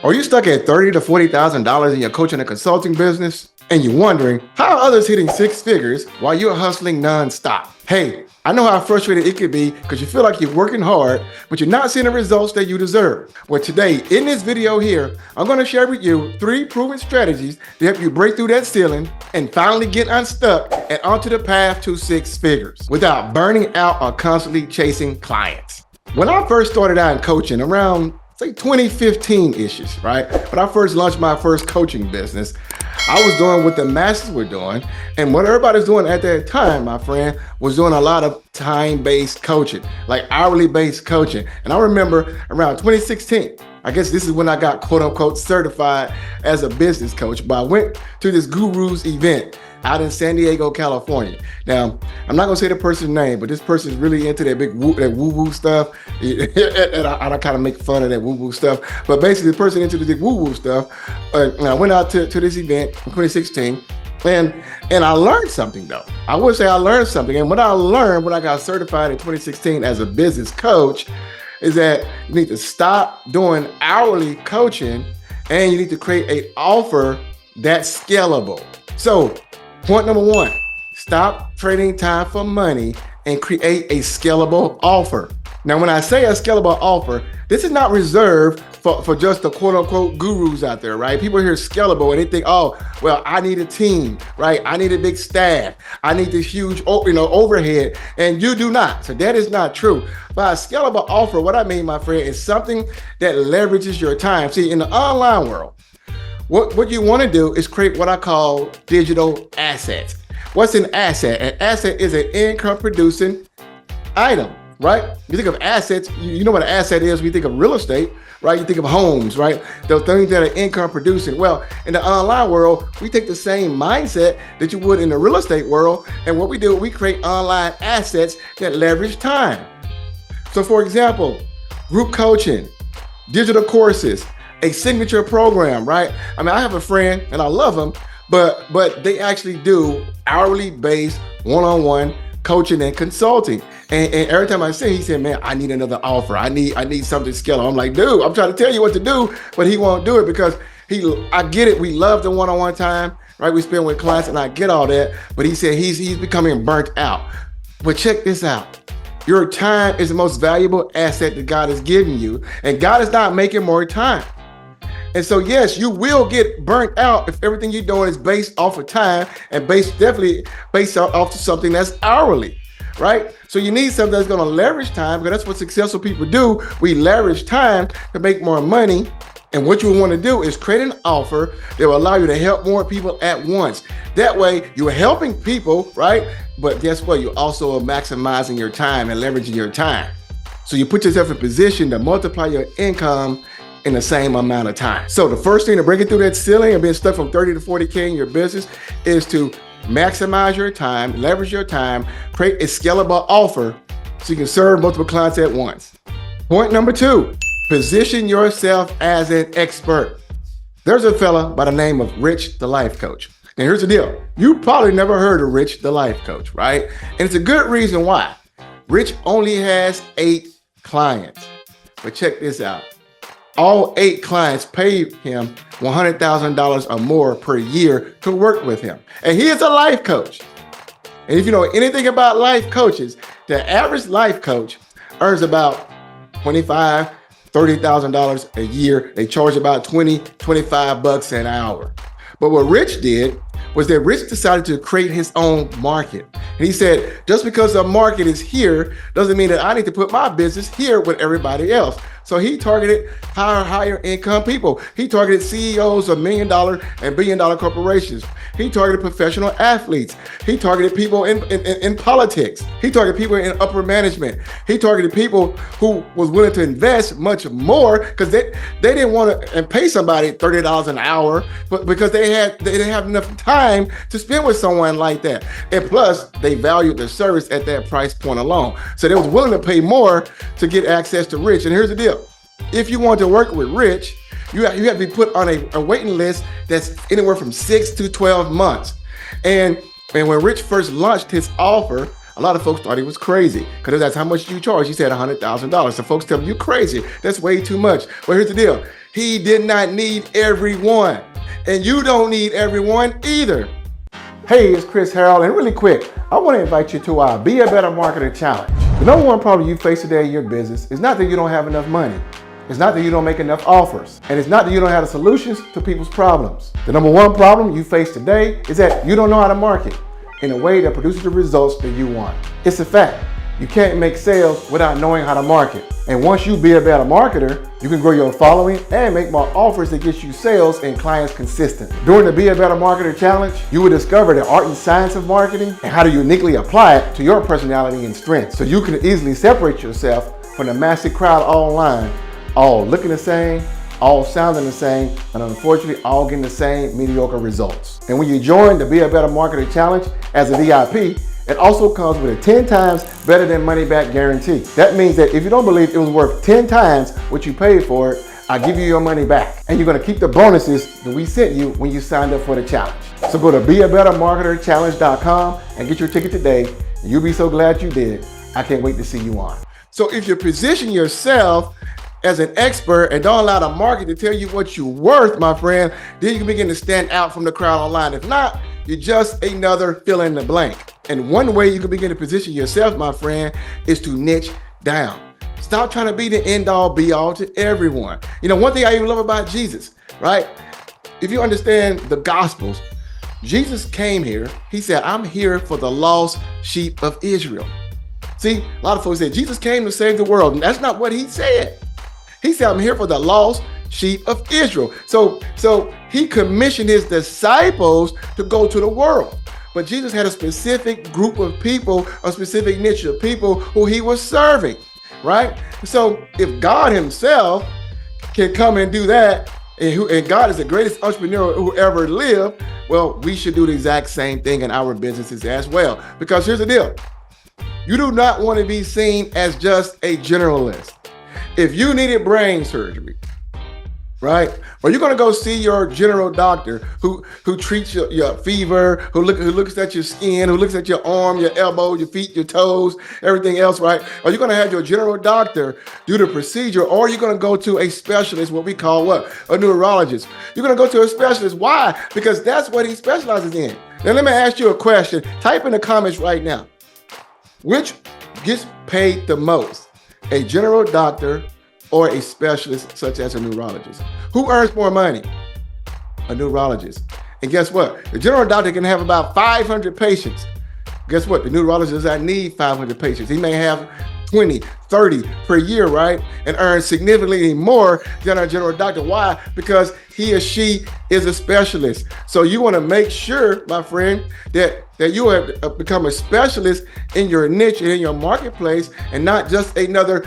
Are you stuck at $30,000 to $40,000 in your coaching and consulting business? And you're wondering how are others hitting six figures while you're hustling nonstop? Hey, I know how frustrating it could be because you feel like you're working hard, but you're not seeing the results that you deserve. Well, today in this video here, I'm going to share with you 3 proven strategies to help you break through that ceiling and finally get unstuck and onto the path to 6 figures without burning out or constantly chasing clients. When I first started out in coaching around say 2015-ish, right? When I first launched my first coaching business, I was doing what the masses were doing. And what everybody's doing at that time, my friend, was doing a lot of time-based coaching, like hourly-based coaching. And I remember around 2016, I guess this is when I got quote unquote certified as a business coach, but I went to this Guru's event out in San Diego, California. Now, I'm not gonna say the person's name, but this person's really into that big woo-woo stuff. And I kind of make fun of that woo-woo stuff. But basically, the person into the big woo-woo stuff, and I went out to this event in 2016, and I learned something though. I would say I learned something. And what I learned when I got certified in 2016 as a business coach is that you need to stop doing hourly coaching and you need to create an offer that's scalable. So, point number 1, stop trading time for money and create a scalable offer. Now, when I say a scalable offer, this is not reserved for just the quote unquote gurus out there, right? People hear scalable and they think, oh, well, I need a team, right? I need a big staff. I need this huge, overhead, and you do not. So that is not true. By a scalable offer, what I mean, my friend, is something that leverages your time. See, in the online world, what you want to do is create what I call digital assets. What's an asset? An asset is an income producing item, right? You think of assets, you know what an asset is. We think of real estate, right? You think of homes, right? Those things that are income producing. Well, in the online world, we take the same mindset that you would in the real estate world. And what we do, we create online assets that leverage time. So for example, group coaching, digital courses, a signature program, right? I mean, I have a friend and I love him, but they actually do hourly based one-on-one coaching and consulting. And every time I see him, he said, man, I need another offer. I need something scalable. I'm like, dude, I'm trying to tell you what to do, but he won't do it because I get it. We love the one-on-one time, right? We spend with clients and I get all that, but he said he's becoming burnt out. But check this out. Your time is the most valuable asset that God has given you, and God is not making more time. And so, yes, you will get burnt out if everything you're doing is based off of time and definitely based off of something that's hourly, right? So you need something that's going to leverage time, because that's what successful people do. We leverage time to make more money. And what you want to do is create an offer that will allow you to help more people at once. That way you're helping people, right? But guess what? You also are maximizing your time and leveraging your time. So you put yourself in position to multiply your income in the same amount of time. So the first thing to breaking through that ceiling and being stuck from 30 to 40K in your business is to maximize your time, leverage your time, create a scalable offer so you can serve multiple clients at once. Point number 2, position yourself as an expert. There's a fella by the name of Rich the Life Coach. Now here's the deal. You probably never heard of Rich the Life Coach, right? And it's a good reason why. Rich only has 8 clients. But check this out. All 8 clients paid him $100,000 or more per year to work with him. And he is a life coach. And if you know anything about life coaches, the average life coach earns about $25,000, $30,000 a year. They charge about $20-25 an hour. But what Rich did was that Rich decided to create his own market. And he said, just because the market is here doesn't mean that I need to put my business here with everybody else. So he targeted higher income people. He targeted CEOs of $1 million and billion-dollar corporations. He targeted professional athletes. He targeted people in politics. He targeted people in upper management. He targeted people who was willing to invest much more because they didn't want to pay somebody $30 an hour, but because they didn't have enough time to spend with someone like that. And plus, they valued their service at that price point alone. So they was willing to pay more to get access to Rich. And here's the deal. If you want to work with Rich, you have to be put on a waiting list that's anywhere from 6 to 12 months. And when Rich first launched his offer, a lot of folks thought he was crazy because that's how much you charge. He said $100,000. So folks tell me, you're crazy. That's way too much. Well, here's the deal. He did not need everyone. And you don't need everyone either. Hey, it's Chris Harold, and really quick, I want to invite you to our Be a Better Marketer Challenge. The number one problem you face today in your business is not that you don't have enough money. It's not that you don't make enough offers. And it's not that you don't have the solutions to people's problems. The number one problem you face today is that you don't know how to market in a way that produces the results that you want. It's a fact. You can't make sales without knowing how to market. And once you be a better marketer, you can grow your following and make more offers that get you sales and clients consistent. During the Be a Better Marketer Challenge, you will discover the art and science of marketing and how to uniquely apply it to your personality and strengths, so you can easily separate yourself from the massive crowd online, all looking the same, all sounding the same, and unfortunately all getting the same mediocre results. And when you join the Be a Better Marketer Challenge as a VIP, it also comes with a 10 times better than money back guarantee. That means that if you don't believe it was worth 10 times what you paid for it, I'll give you your money back. And you're gonna keep the bonuses that we sent you when you signed up for the challenge. So go to beabettermarketerchallenge.com and get your ticket today. You'll be so glad you did. I can't wait to see you on. So if you position yourself as an expert and don't allow the market to tell you what you're worth, my friend, then you can begin to stand out from the crowd online. If not, you're just another fill in the blank. And one way you can begin to position yourself, my friend, is to niche down. Stop trying to be the end all be all to everyone. You know, one thing I even love about Jesus, right? If you understand the Gospels, Jesus came here. He said, I'm here for the lost sheep of Israel. See, a lot of folks say Jesus came to save the world, and that's not what he said. He said, I'm here for the lost sheep of Israel. So he commissioned his disciples to go to the world. But Jesus had a specific group of people, a specific niche of people who he was serving, right? So if God himself can come and do that, and God is the greatest entrepreneur who ever lived, well, we should do the exact same thing in our businesses as well. Because here's the deal. You do not want to be seen as just a generalist. If you needed brain surgery, right? Or you're gonna go see your general doctor who treats your fever, who looks at your skin, who looks at your arm, your elbow, your feet, your toes, everything else, right? Or you're gonna have your general doctor do the procedure, or you're gonna go to a specialist, what we call what? A neurologist. You're gonna go to a specialist. Why? Because that's what he specializes in. Now let me ask you a question. Type in the comments right now. Which gets paid the most? A general doctor or a specialist such as a neurologist? Who earns more money? A neurologist. And guess what? The general doctor can have about 500 patients. Guess what? The neurologist does not need 500 patients. He may have 20, 30 per year, right? And earn significantly more than a general doctor. Why? Because he or she is a specialist. So you want to make sure, my friend, that you have become a specialist in your niche and in your marketplace, and not just another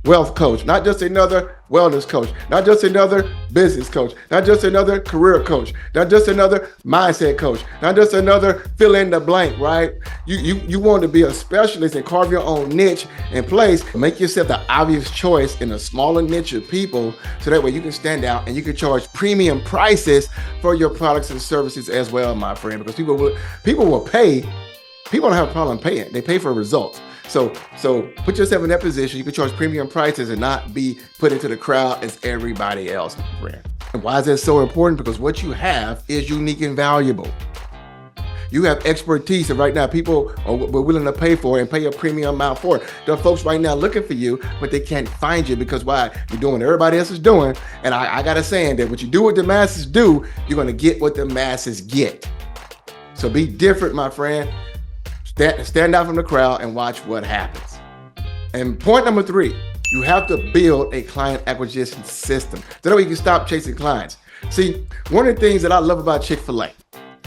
wealth coach, not just another wellness coach, not just another business coach, not just another career coach, not just another mindset coach, not just another fill in the blank, right? You want to be a specialist and carve your own niche and place. Make yourself the obvious choice in a smaller niche of people, so that way you can stand out and you can charge premium prices for your products and services as well, my friend, because people will pay. People don't have a problem paying. They pay for results. So put yourself in that position. You can charge premium prices and not be put into the crowd as everybody else, my friend. And why is that so important? Because what you have is unique and valuable. You have expertise that right now people are willing to pay for and pay a premium amount for it. There are folks right now looking for you, but they can't find you because why? You're doing what everybody else is doing. And I got a saying that what you do what the masses do, you're going to get what the masses get. So be different, my friend. Stand out from the crowd and watch what happens. And point number 3, you have to build a client acquisition system. That way you can stop chasing clients. See, one of the things that I love about Chick-fil-A,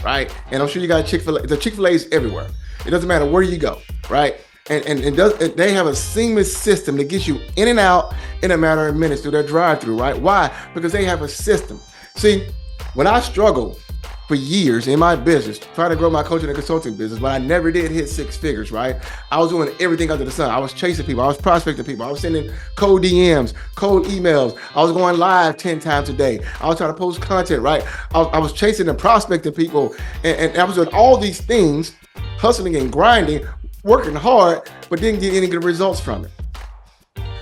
right? And I'm sure you got Chick-fil-A. The Chick-fil-A is everywhere. It doesn't matter where you go, right? And they have a seamless system that gets you in and out in a matter of minutes through their drive-through, right? Why? Because they have a system. See, when I struggled for years in my business, trying to grow my coaching and consulting business, but I never did hit 6 figures, right? I was doing everything under the sun. I was chasing people. I was prospecting people. I was sending cold DMs, cold emails. I was going live 10 times a day. I was trying to post content, right? I was chasing and prospecting people. And I was doing all these things, hustling and grinding, working hard, but didn't get any good results from it.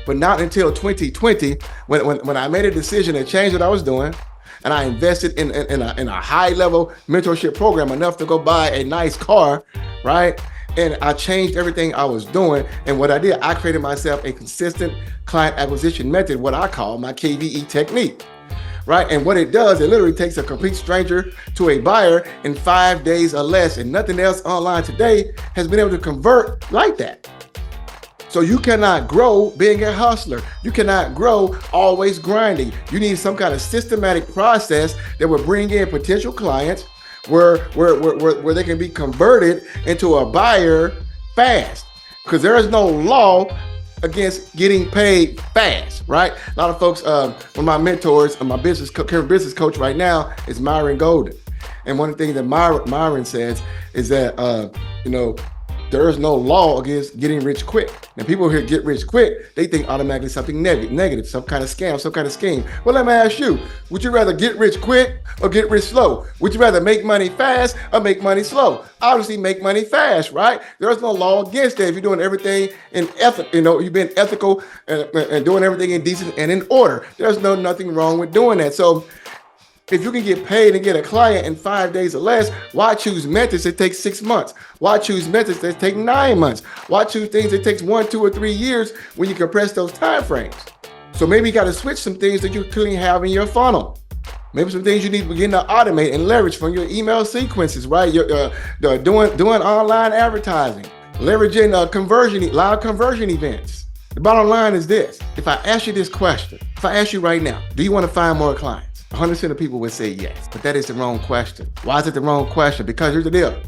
but not until 2020 when I made a decision to change what I was doing. And I invested in a high-level mentorship program enough to go buy a nice car, right? And I changed everything I was doing. And what I did, I created myself a consistent client acquisition method, what I call my KVE technique, right? And what it does, it literally takes a complete stranger to a buyer in 5 days or less. And nothing else online today has been able to convert like that. So you cannot grow being a hustler. You cannot grow always grinding. You need some kind of systematic process that will bring in potential clients where they can be converted into a buyer fast. Because there is no law against getting paid fast, right? A lot of folks, one of my mentors, my current business coach right now is Myron Golden. And one of the things that Myron says is that, there is no law against getting rich quick. Now people here get rich quick, they think automatically something negative, some kind of scam, some kind of scheme. Well, let me ask you, would you rather get rich quick or get rich slow? Would you rather make money fast or make money slow? Obviously make money fast, right? There's no law against that if you're doing everything in ethical, you've been ethical and doing everything in decent and in order. There's nothing wrong with doing that. So if you can get paid and get a client in 5 days or less, why choose methods that take 6 months? Why choose methods that take 9 months? Why choose things that takes 1, 2, or 3 years when you compress those time frames? So maybe you got to switch some things that you clearly have in your funnel. Maybe some things you need to begin to automate and leverage from your email sequences, right? You're doing online advertising, leveraging live conversion events. The bottom line is this. If I ask you this question, if I ask you right now, do you want to find more clients? 100% of people would say yes, but that is the wrong question. Why is it the wrong question? Because here's the deal.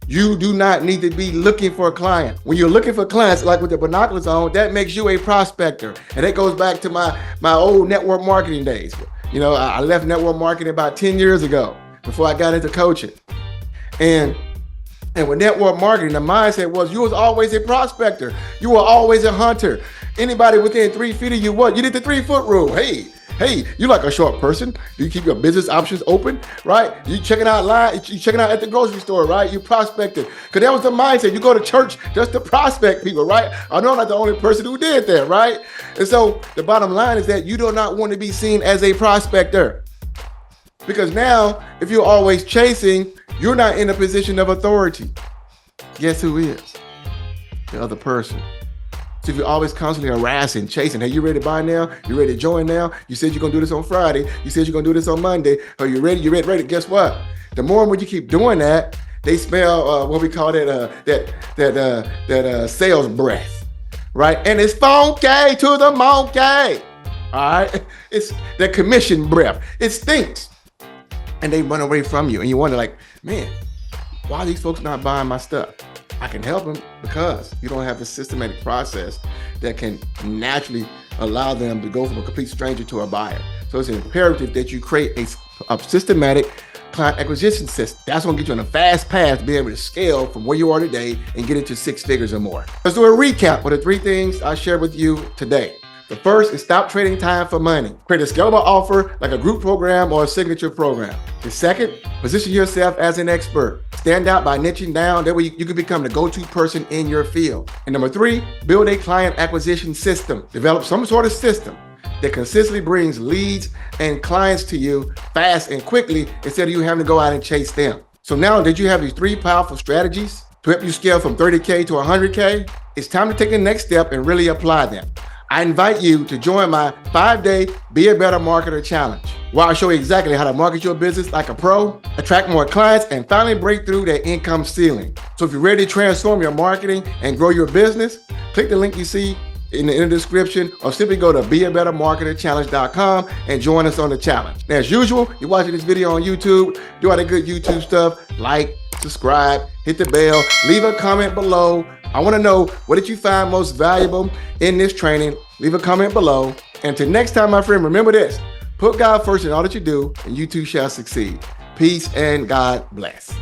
You do not need to be looking for a client. When you're looking for clients, like with the binoculars on, that makes you a prospector. And that goes back to my old network marketing days. I left network marketing about 10 years ago before I got into coaching. And with network marketing, the mindset was you was always a prospector. You were always a hunter. Anybody within 3 feet of you, you did the 3-foot rule. Hey, you like a short person. You keep your business options open, right? You checking out at the grocery store, right? You prospected. Because that was the mindset. You go to church just to prospect people, right? I know I'm not the only person who did that, right? And so the bottom line is that you do not want to be seen as a prospector. Because now, if you're always chasing, you're not in a position of authority. Guess who is? The other person. So if you're always constantly harassing, chasing, hey, you ready to buy now? You ready to join now? You said you're gonna do this on Friday. You said you're gonna do this on Monday. Are you ready? You ready? Guess what? The more and more you keep doing that, they smell what we call that sales breath, right? And it's funky to the monkey, all right? It's the commission breath. It stinks, and they run away from you, and you wonder, like, man, why are these folks not buying my stuff? I can help them because you don't have a systematic process that can naturally allow them to go from a complete stranger to a buyer. So it's imperative that you create a systematic client acquisition system. That's gonna get you on a fast path to be able to scale from where you are today and get into 6 figures or more. Let's do a recap of the 3 things I shared with you today. The first is stop trading time for money. Create a scalable offer like a group program or a signature program. The second, position yourself as an expert. Stand out by niching down. That way you can become the go-to person in your field. And number 3, build a client acquisition system. Develop some sort of system that consistently brings leads and clients to you fast and quickly instead of you having to go out and chase them. So now that you have these 3 powerful strategies to help you scale from 30K to 100K, it's time to take the next step and really apply them. I invite you to join my 5-day Be a Better Marketer Challenge, where I'll show you exactly how to market your business like a pro, attract more clients, and finally break through that income ceiling. So if you're ready to transform your marketing and grow your business, click the link you see in the description or simply go to beabettermarketerchallenge.com and join us on the challenge. Now, as usual, you're watching this video on YouTube, do all the good YouTube stuff, like, subscribe, hit the bell, leave a comment below. I want to know, what did you find most valuable in this training? Leave a comment below. And till next time, my friend, remember this: put God first in all that you do, and you too shall succeed. Peace and God bless.